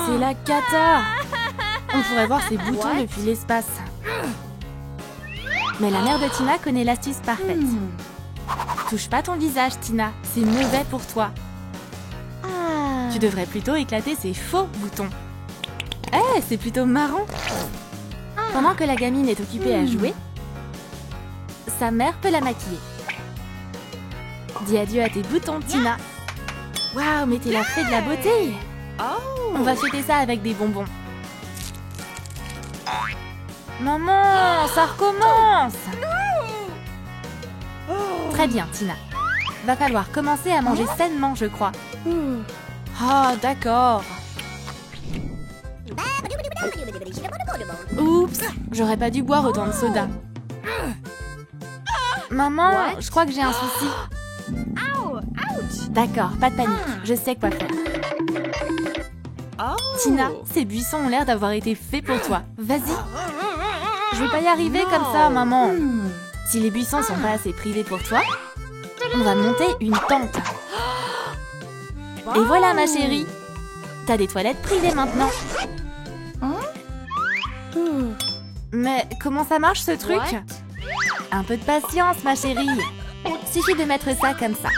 C'est la cata. On pourrait voir ses boutons depuis l'espace. Mais la mère de Tina connaît l'astuce parfaite. Touche pas ton visage, Tina. C'est mauvais pour toi. Tu devrais plutôt éclater ces faux boutons. Eh, c'est plutôt marrant. Pendant que la gamine est occupée à jouer, sa mère peut la maquiller. Dis adieu à tes boutons, Tina. Waouh, mais t'es la fée de la beauté. On va fêter ça avec des bonbons. Maman, ça recommence. Très bien, Tina. Va falloir commencer à manger sainement, je crois. Ah, d'accord. Oups, j'aurais pas dû boire autant de soda. Maman, je crois que j'ai un souci. D'accord, pas de panique. Je sais quoi faire. Tina, ces buissons ont l'air d'avoir été faits pour toi. Vas-y. Je vais pas y arriver comme ça, maman. Si les buissons sont pas assez privés pour toi, on va monter une tente. Et voilà, ma chérie. T'as des toilettes privées maintenant. Mais comment ça marche, ce truc? Un peu de patience, ma chérie. Suffit de mettre ça comme ça.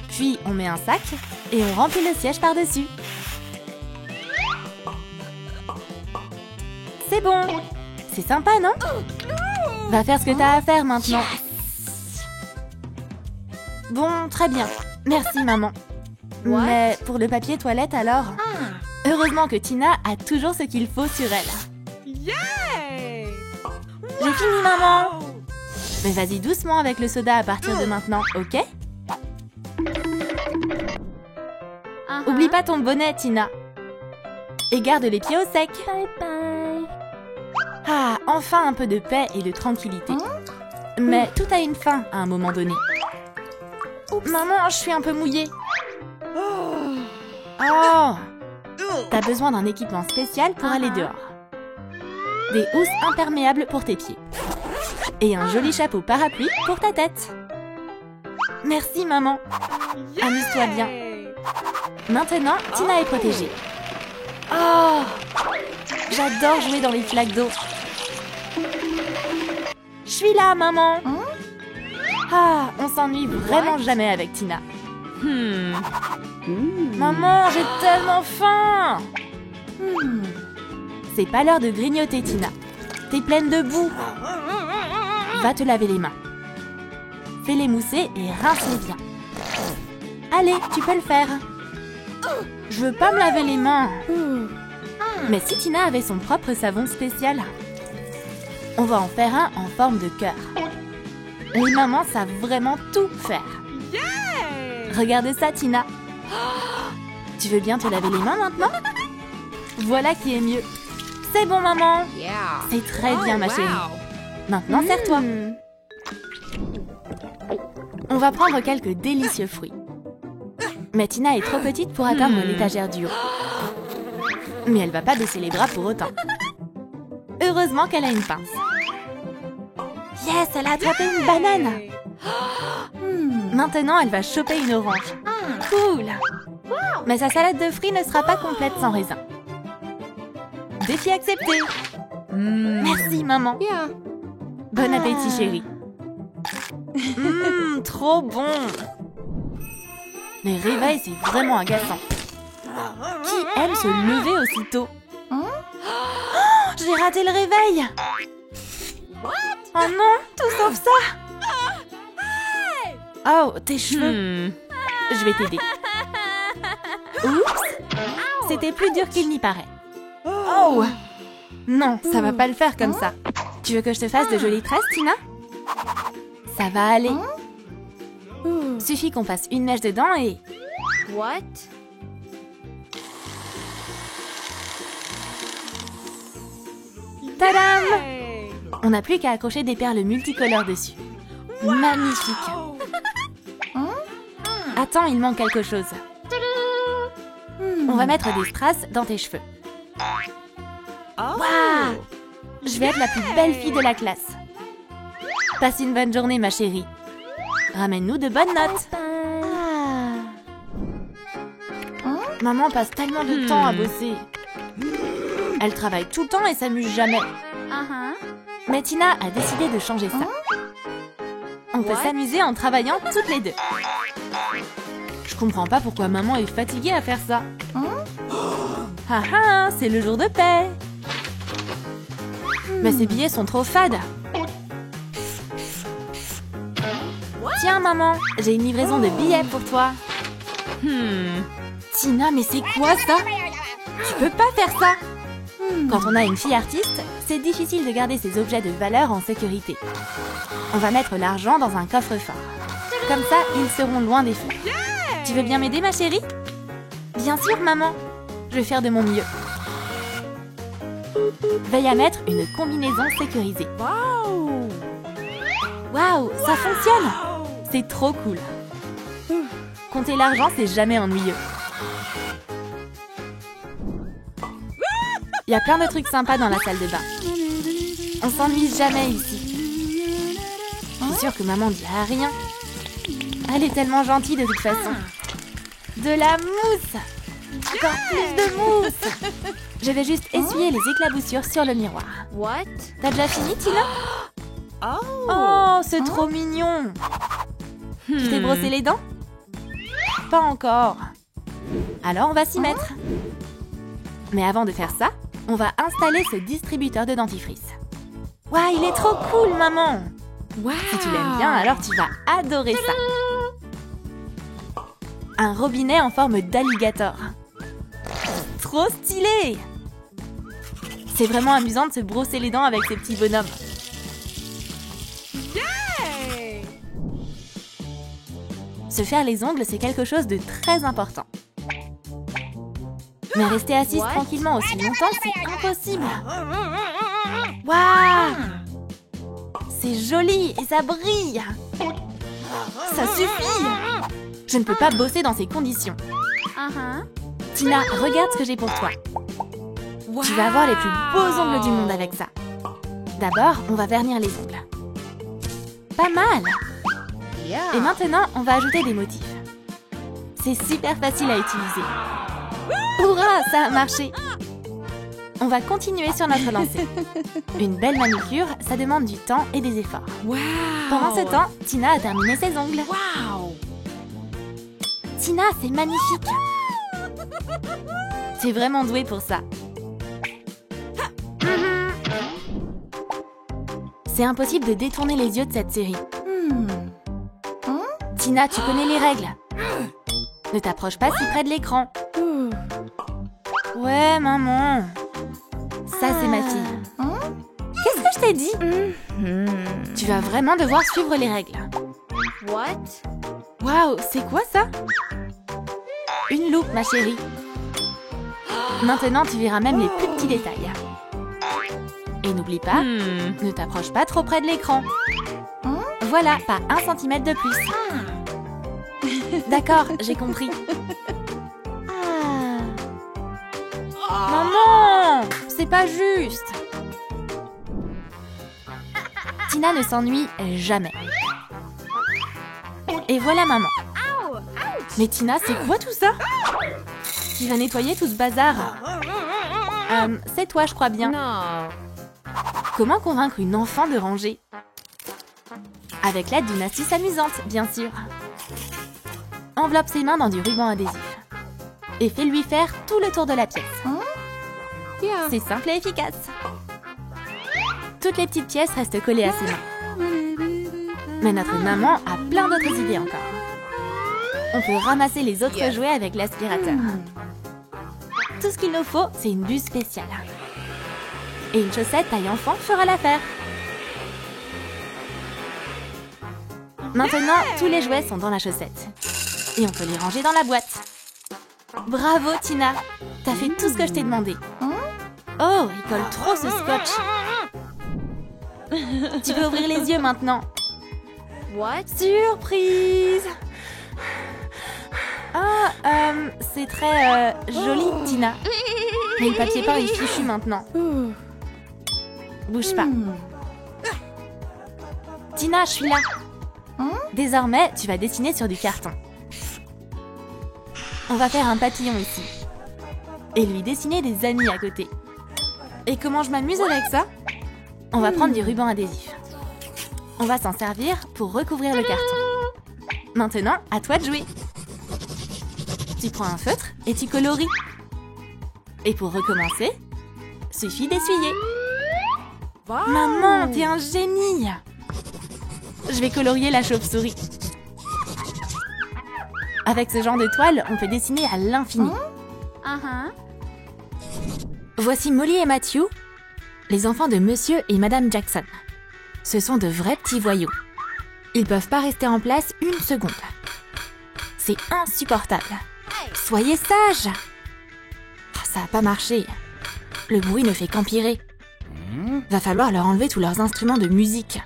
Puis, on met un sac et on remplit le siège par-dessus. C'est bon. C'est sympa, non? Va faire ce que t'as à faire maintenant. Bon, très bien. Merci, maman. Mais pour le papier toilette, alors? Heureusement que Tina a toujours ce qu'il faut sur elle. J'ai fini, maman. Mais vas-y doucement avec le soda à partir de maintenant, ok? Oublie pas ton bonnet, Tina. Et garde les pieds au sec. Bye bye. Ah, enfin un peu de paix et de tranquillité. Mais tout a une fin à un moment donné. Maman, je suis un peu mouillée. Oh! T'as besoin d'un équipement spécial pour aller dehors. Des housses imperméables pour tes pieds. Et un joli chapeau parapluie pour ta tête. Merci, maman. Amuse-toi bien. Maintenant, Tina est protégée. Oh! J'adore jouer dans les flaques d'eau. Je suis là, maman. Ah, on s'ennuie vraiment jamais avec Tina. Maman, j'ai tellement faim. C'est pas l'heure de grignoter, Tina. T'es pleine de boue. Va te laver les mains. Fais-les mousser et rince-les bien. Allez, tu peux le faire. Je veux pas me laver les mains. Mais si Tina avait son propre savon spécial, on va en faire un en forme de cœur. Les mamans savent vraiment tout faire. Regarde ça, Tina. Tu veux bien te laver les mains maintenant? Voilà qui est mieux. C'est bon, maman. C'est très bien, ma chérie. Maintenant, serre-toi. On va prendre quelques délicieux fruits. Mais Tina est trop petite pour atteindre l'étagère du haut. Mais elle va pas baisser les bras pour autant. Heureusement qu'elle a une pince. Yes, elle a attrapé une banane. Maintenant, elle va choper une orange. Cool. Mais sa salade de fruits ne sera pas complète sans raisin. Défi accepté. Merci, maman. Bon appétit, chérie. Trop bon. Les réveils, c'est vraiment agaçant. Qui aime se lever aussitôt? J'ai raté le réveil. Oh non, tout sauf ça. Oh, tes cheveux. Je vais t'aider. Oups. C'était plus dur qu'il n'y paraît. Oh. Non, ça va pas le faire comme ça. Tu veux que je te fasse de jolies tresses, Tina? Ça va aller. Suffit qu'on passe une mèche dedans et... Tadam! On n'a plus qu'à accrocher des perles multicolores dessus. Magnifique! Attends, il manque quelque chose. On va mettre des strass dans tes cheveux. Waouh! Je vais être la plus belle fille de la classe. Passe une bonne journée, ma chérie. Ramène-nous de bonnes notes. Maman passe tellement de temps à bosser. Elle travaille tout le temps et s'amuse jamais. Mais Tina a décidé de changer ça. On peut s'amuser en travaillant toutes les deux. Je comprends pas pourquoi maman est fatiguée à faire ça. Ah ah, c'est le jour de paix. Mais ces billets sont trop fades. Tiens maman, j'ai une livraison de billets pour toi. Tina, mais c'est quoi ça? Tu peux pas faire ça. Quand on a une fille artiste, c'est difficile de garder ses objets de valeur en sécurité. On va mettre l'argent dans un coffre-fort. Comme ça, ils seront loin des feux. Tu veux bien m'aider, ma chérie? Bien sûr, maman. Je vais faire de mon mieux. Veille à mettre une combinaison sécurisée. Waouh, ça fonctionne! C'est trop cool. Compter l'argent, c'est jamais ennuyeux. Il y a plein de trucs sympas dans la salle de bain. On s'ennuie jamais ici. Je suis sûre que maman dira rien. Elle est tellement gentille de toute façon. De la mousse! Encore plus de mousse! Je vais juste essuyer les éclaboussures sur le miroir. T'as déjà fini, Tina? Oh, c'est trop mignon! Tu t'es brossé les dents? Pas encore. Alors, on va s'y mettre. Mais avant de faire ça, on va installer ce distributeur de dentifrice. Waouh, il est trop cool, maman! Si tu l'aimes bien, alors tu vas adorer ça. Un robinet en forme d'alligator. Trop stylé! C'est vraiment amusant de se brosser les dents avec ces petits bonhommes. Se faire les ongles, c'est quelque chose de très important. Mais rester assise tranquillement aussi longtemps, c'est impossible. Waouh! C'est joli et ça brille. Ça suffit! Je ne peux pas bosser dans ces conditions. Tina, regarde ce que j'ai pour toi. Tu vas avoir les plus beaux ongles du monde avec ça. D'abord, on va vernir les ongles. Pas mal! Et maintenant, on va ajouter des motifs. C'est super facile à utiliser. Hurrah, ça a marché! On va continuer sur notre lancée. Une belle manucure, ça demande du temps et des efforts. Pendant ce temps, Tina a terminé ses ongles. Tina, c'est magnifique! T'es vraiment douée pour ça. C'est impossible de détourner les yeux de cette série. Tina, tu connais les règles. Ne t'approche pas si près de l'écran. Ouais, maman. Ça, c'est ma fille. Qu'est-ce que je t'ai dit? Tu vas vraiment devoir suivre les règles. Waouh, c'est quoi ça? Une loupe, ma chérie. Maintenant, tu verras même les plus petits détails. Et n'oublie pas, ne t'approche pas trop près de l'écran. Voilà, pas 1 centimètre de plus. D'accord, j'ai compris. Maman, c'est pas juste. Tina ne s'ennuie jamais. Et voilà maman. Mais Tina, c'est quoi tout ça? Qui va nettoyer tout ce bazar? C'est toi, je crois bien. Comment convaincre une enfant de ranger? Avec l'aide d'une astuce amusante, bien sûr. Enveloppe ses mains dans du ruban adhésif. Et fais-lui faire tout le tour de la pièce. C'est simple et efficace. Toutes les petites pièces restent collées à ses mains. Mais notre maman a plein d'autres idées encore. On peut ramasser les autres jouets avec l'aspirateur. Tout ce qu'il nous faut, c'est une buse spéciale. Et une chaussette taille enfant fera l'affaire. Maintenant, tous les jouets sont dans la chaussette. Et on peut les ranger dans la boîte. Bravo, Tina! T'as fait tout ce que je t'ai demandé. Oh, il colle trop ce scotch. Tu peux ouvrir les yeux maintenant. Surprise! Ah, c'est très joli, Tina. Mais le papier peint est fichu maintenant. Bouge pas. Tina, je suis là. Désormais, tu vas dessiner sur du carton. On va faire un papillon ici. Et lui dessiner des amis à côté. Et comment je m'amuse avec ça? On va prendre du ruban adhésif. On va s'en servir pour recouvrir le carton. Maintenant, à toi de jouer. Tu prends un feutre et tu colories. Et pour recommencer, suffit d'essuyer. Wow. Maman, t'es un génie! Je vais colorier la chauve-souris. Avec ce genre de toile, on peut dessiner à l'infini. Voici Molly et Matthew, les enfants de Monsieur et Madame Jackson. Ce sont de vrais petits voyous. Ils peuvent pas rester en place une seconde. C'est insupportable. Soyez sages! Ça n'a pas marché. Le bruit ne fait qu'empirer. Va falloir leur enlever tous leurs instruments de musique.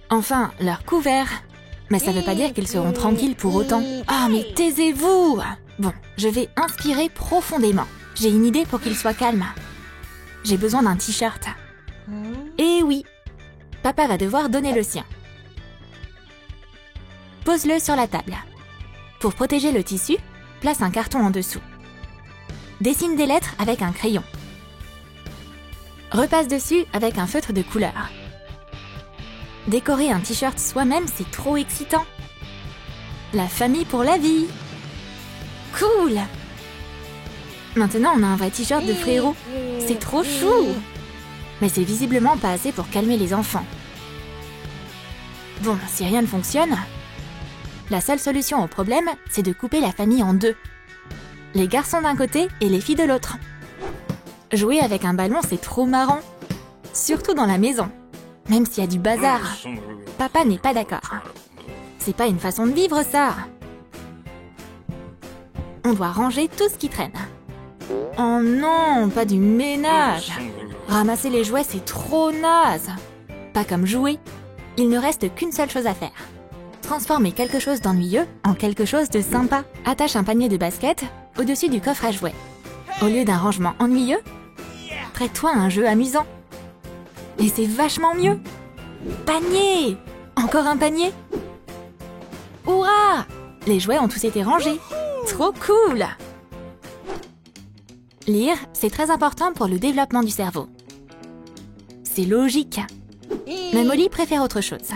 Enfin, leurs couverts. Mais ça veut pas dire qu'ils seront tranquilles pour autant. Ah, mais taisez-vous! Bon, je vais inspirer profondément. J'ai une idée pour qu'ils soient calmes. J'ai besoin d'un t-shirt. Et oui, papa va devoir donner le sien. Pose-le sur la table. Pour protéger le tissu, place un carton en dessous. Dessine des lettres avec un crayon. Repasse dessus avec un feutre de couleur. Décorer un t-shirt soi-même, c'est trop excitant. La famille pour la vie. Cool! Maintenant, on a un vrai t-shirt de frérot. C'est trop chou! Mais c'est visiblement pas assez pour calmer les enfants. Bon, si rien ne fonctionne, la seule solution au problème, c'est de couper la famille en deux. Les garçons d'un côté et les filles de l'autre. Jouer avec un ballon, c'est trop marrant. Surtout dans la maison. Même s'il y a du bazar. Papa n'est pas d'accord. C'est pas une façon de vivre, ça. On doit ranger tout ce qui traîne. Oh non, pas du ménage. Ramasser les jouets, c'est trop naze. Pas comme jouer. Il ne reste qu'une seule chose à faire. Transformer quelque chose d'ennuyeux en quelque chose de sympa. Attache un panier de basket au-dessus du coffre à jouets. Au lieu d'un rangement ennuyeux, prête-toi à un jeu amusant. Et c'est vachement mieux. Panier! Encore un panier? Hurrah! Les jouets ont tous été rangés. Trop cool! Lire, c'est très important pour le développement du cerveau. C'est logique. Mais Molly préfère autre chose.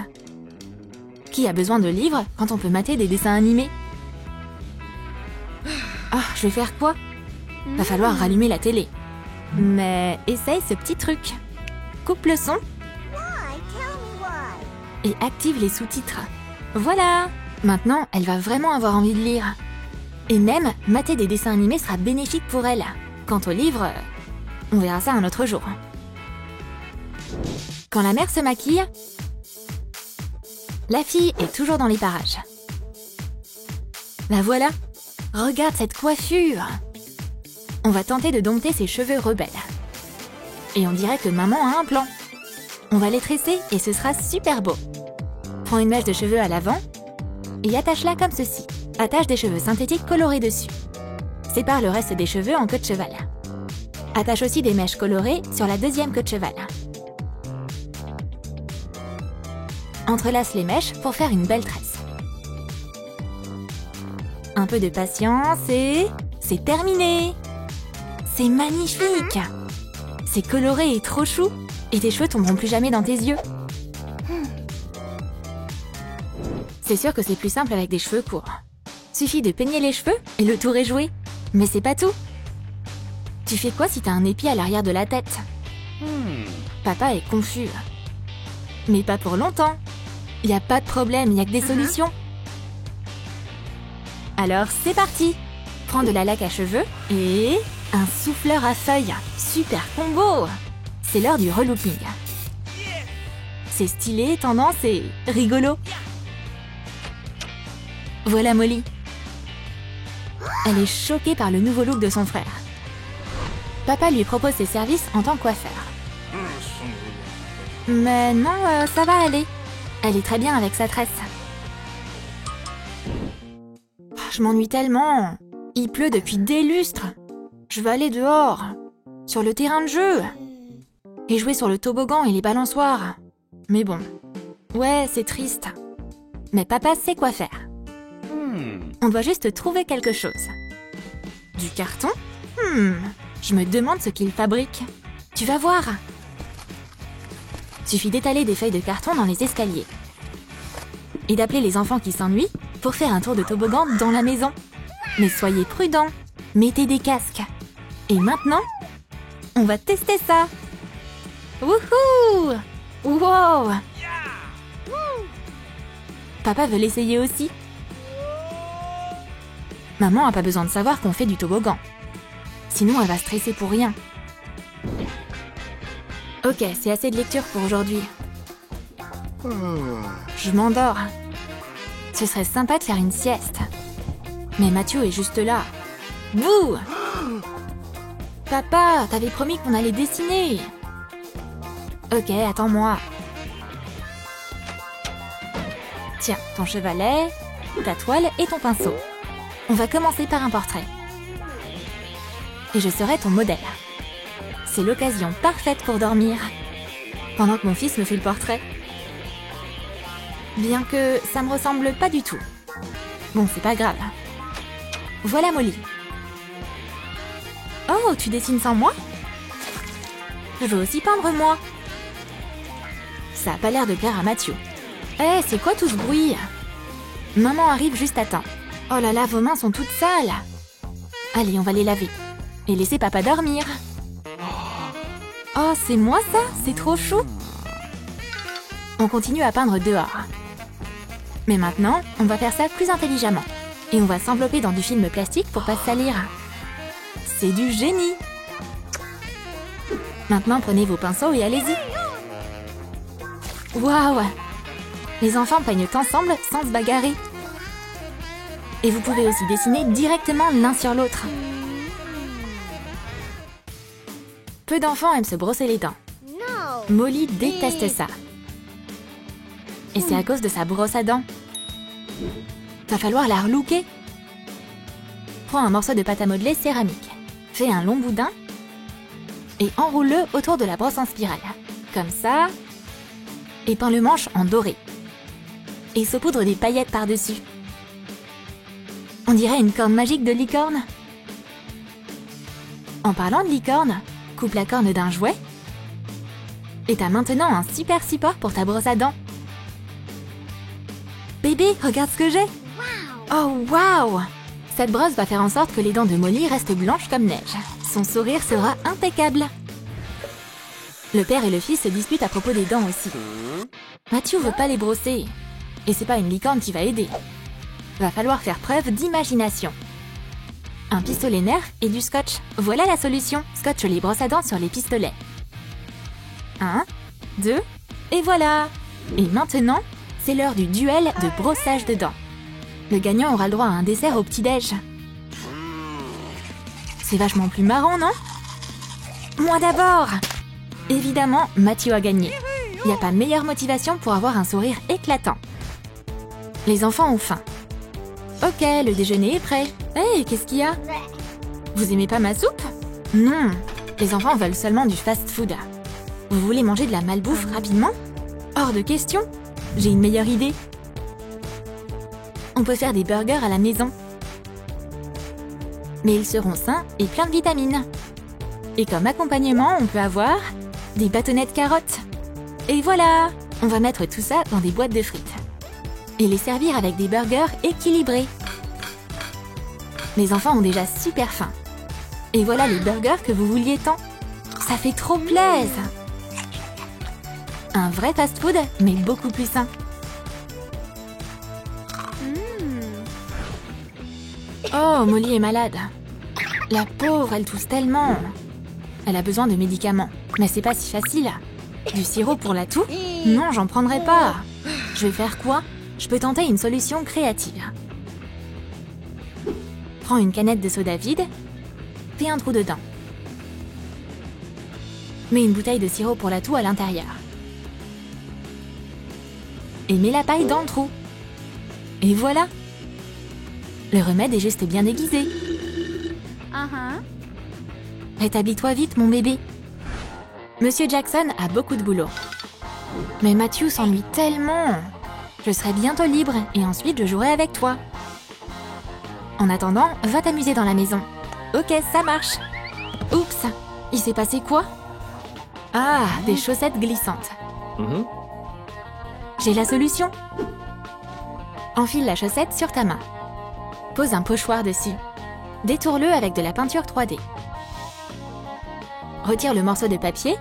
Qui a besoin de livres quand on peut mater des dessins animés? Ah, je vais faire quoi? Va falloir rallumer la télé. Mais essaye ce petit truc. Coupe le son et active les sous-titres. Voilà! Maintenant, elle va vraiment avoir envie de lire. Et même, mater des dessins animés sera bénéfique pour elle. Quant au livre, on verra ça un autre jour. Quand la mère se maquille, la fille est toujours dans les parages. La voilà! Regarde cette coiffure! On va tenter de dompter ses cheveux rebelles. Et on dirait que maman a un plan. On va les tresser et ce sera super beau. Prends une mèche de cheveux à l'avant et attache-la comme ceci. Attache des cheveux synthétiques colorés dessus. Sépare le reste des cheveux en queue de cheval. Attache aussi des mèches colorées sur la deuxième queue de cheval. Entrelace les mèches pour faire une belle tresse. Un peu de patience et... c'est terminé! C'est magnifique! C'est coloré et trop chou! Et tes cheveux tomberont plus jamais dans tes yeux. C'est sûr que c'est plus simple avec des cheveux courts. Suffit de peigner les cheveux et le tour est joué. Mais c'est pas tout. Tu fais quoi si t'as un épi à l'arrière de la tête? Papa est confus. Mais pas pour longtemps. Y a pas de problème, y a que des solutions. Alors c'est parti! Prends de la laque à cheveux et... un souffleur à feuilles. Super combo! C'est l'heure du relooking. C'est stylé, tendance et rigolo. Voilà Molly. Elle est choquée par le nouveau look de son frère. Papa lui propose ses services en tant que coiffeur. Mais non, ça va aller. Elle est très bien avec sa tresse. Je m'ennuie tellement. Il pleut depuis des lustres. Je veux aller dehors, sur le terrain de jeu, et jouer sur le toboggan et les balançoires. Mais bon, ouais, c'est triste. Mais papa sait quoi faire. On doit juste trouver quelque chose. Du carton? Je me demande ce qu'il fabrique. Tu vas voir. Suffit d'étaler des feuilles de carton dans les escaliers. Et d'appeler les enfants qui s'ennuient pour faire un tour de toboggan dans la maison. Mais soyez prudents. Mettez des casques. Et maintenant, on va tester ça. Wouhou! Wow! Papa veut l'essayer aussi. Maman a pas besoin de savoir qu'on fait du toboggan. Sinon, elle va stresser pour rien. Ok, c'est assez de lecture pour aujourd'hui. Je m'endors. Ce serait sympa de faire une sieste. Mais Mathieu est juste là. Bouh! Papa, t'avais promis qu'on allait dessiner. Ok, attends-moi. Tiens, ton chevalet, ta toile et ton pinceau. On va commencer par un portrait. Et je serai ton modèle. C'est l'occasion parfaite pour dormir. Pendant que mon fils me fait le portrait. Bien que ça me ressemble pas du tout. Bon, c'est pas grave. Voilà Molly. Oh, tu dessines sans moi? Je veux aussi peindre moi. Ça a pas l'air de plaire à Mathieu. Eh, c'est quoi tout ce bruit? Maman arrive juste à temps. Oh là là, vos mains sont toutes sales. Allez, on va les laver. Et laisser papa dormir. Oh, c'est moi ça? C'est trop chou. On continue à peindre dehors. Mais maintenant, on va faire ça plus intelligemment. Et on va s'envelopper dans du film plastique pour pas se salir. C'est du génie. Maintenant, prenez vos pinceaux et allez-y. Waouh! Les enfants peignent ensemble sans se bagarrer. Et vous pouvez aussi dessiner directement l'un sur l'autre. Peu d'enfants aiment se brosser les dents. Molly déteste ça. Et c'est à cause de sa brosse à dents. Va falloir la relooker. Prends un morceau de pâte à modeler céramique. Fais un long boudin. Et enroule-le autour de la brosse en spirale. Comme ça. Et peins le manche en doré. Et saupoudre des paillettes par-dessus. On dirait une corne magique de licorne. En parlant de licorne, coupe la corne d'un jouet. Et t'as maintenant un super support pour ta brosse à dents. Bébé, regarde ce que j'ai. Oh waouh! Cette brosse va faire en sorte que les dents de Molly restent blanches comme neige. Son sourire sera impeccable. Le père et le fils se disputent à propos des dents aussi. Mathieu veut pas les brosser. Et c'est pas une licorne qui va aider. Va falloir faire preuve d'imagination. Un pistolet nerf et du scotch. Voilà la solution. Scotche les brosses à dents sur les pistolets. 1, 2, et voilà. Et maintenant, c'est l'heure du duel de brossage de dents. Le gagnant aura le droit à un dessert au petit-déj. C'est vachement plus marrant, non? Moi d'abord! Évidemment, Mathieu a gagné. Il n'y a pas meilleure motivation pour avoir un sourire éclatant. Les enfants ont faim. Ok, le déjeuner est prêt. Hey, qu'est-ce qu'il y a? Vous aimez pas ma soupe? Non, les enfants veulent seulement du fast-food. Vous voulez manger de la malbouffe rapidement? Hors de question. J'ai une meilleure idée. On peut faire des burgers à la maison. Mais ils seront sains et pleins de vitamines. Et comme accompagnement, on peut avoir des bâtonnets de carottes. Et voilà! On va mettre tout ça dans des boîtes de frites. Et les servir avec des burgers équilibrés. Les enfants ont déjà super faim. Et voilà les burgers que vous vouliez tant. Ça fait trop plaisir! Un vrai fast-food, mais beaucoup plus sain. Oh, Molly est malade. La pauvre, elle tousse tellement. Elle a besoin de médicaments. Mais c'est pas si facile. Du sirop pour la toux? Non, j'en prendrai pas. Je vais faire quoi? Je peux tenter une solution créative. Prends une canette de soda vide. Fais un trou dedans. Mets une bouteille de sirop pour la toux à l'intérieur. Et mets la paille dans le trou. Et voilà. Le remède est juste bien aiguisé. Rétablis-toi vite, mon bébé. Monsieur Jackson a beaucoup de boulot. Mais Mathieu s'ennuie tellement. Je serai bientôt libre et ensuite je jouerai avec toi. En attendant, va t'amuser dans la maison. Ok, ça marche. Oups, il s'est passé quoi? Ah, des chaussettes glissantes. J'ai la solution. Enfile la chaussette sur ta main. Pose un pochoir dessus. Détourne-le avec de la peinture 3D. Retire le morceau de papier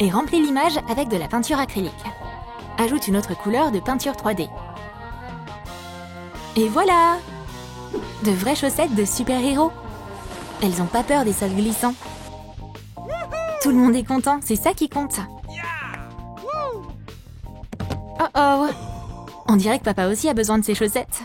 et remplis l'image avec de la peinture acrylique. Ajoute une autre couleur de peinture 3D. Et voilà! De vraies chaussettes de super-héros. Elles n'ont pas peur des sols glissants. Tout le monde est content, c'est ça qui compte. Oh oh! On dirait que papa aussi a besoin de ses chaussettes.